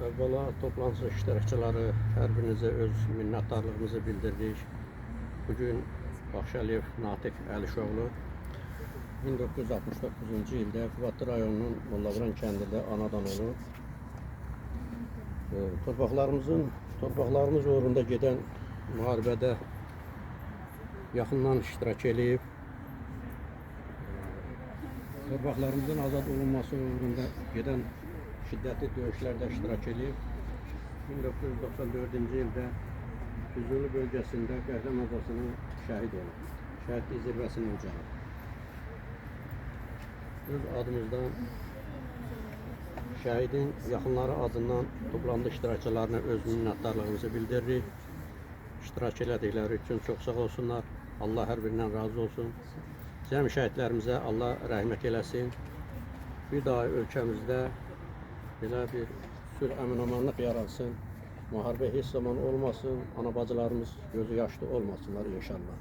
Əvvəla toplantısı iştirakçıları hər birinizə öz minnətdarlığımızı bildirdik. Bugün Baxşəliyev Natiq Əlişoğlu 1969-cu ildə Qubadlı rayonunun Mollavuran kəndində anadan olub. Torpaqlarımız uğrunda gedən müharibədə yaxından iştirak edib. Torpaqlarımızın azad olunması uğrunda gedən şiddətli döyüşlərdə iştirak edib. 1994-cü ildə Füzuli bölgəsində Qəhrəmanzasının şəhid olub. Şəhidlik zirvəsini ucalıb. Öz adımızdan şəhidin yaxınları adından toplandı iştirakçılarına öz minnətdarlığımızı bildiririk. İştirak elədikləri üçün çox sağ olsunlar. Allah hər birindən razı olsun. Cəmi şəhidlərimizə Allah rəhmət eləsin. Bir daha ölkəmizdə belə bir sülh, əmin-amanlıq yaransın. Müharibə heç zaman olmasın. Ana bacılarımız gözü yaşlı olmasınlar inşallah.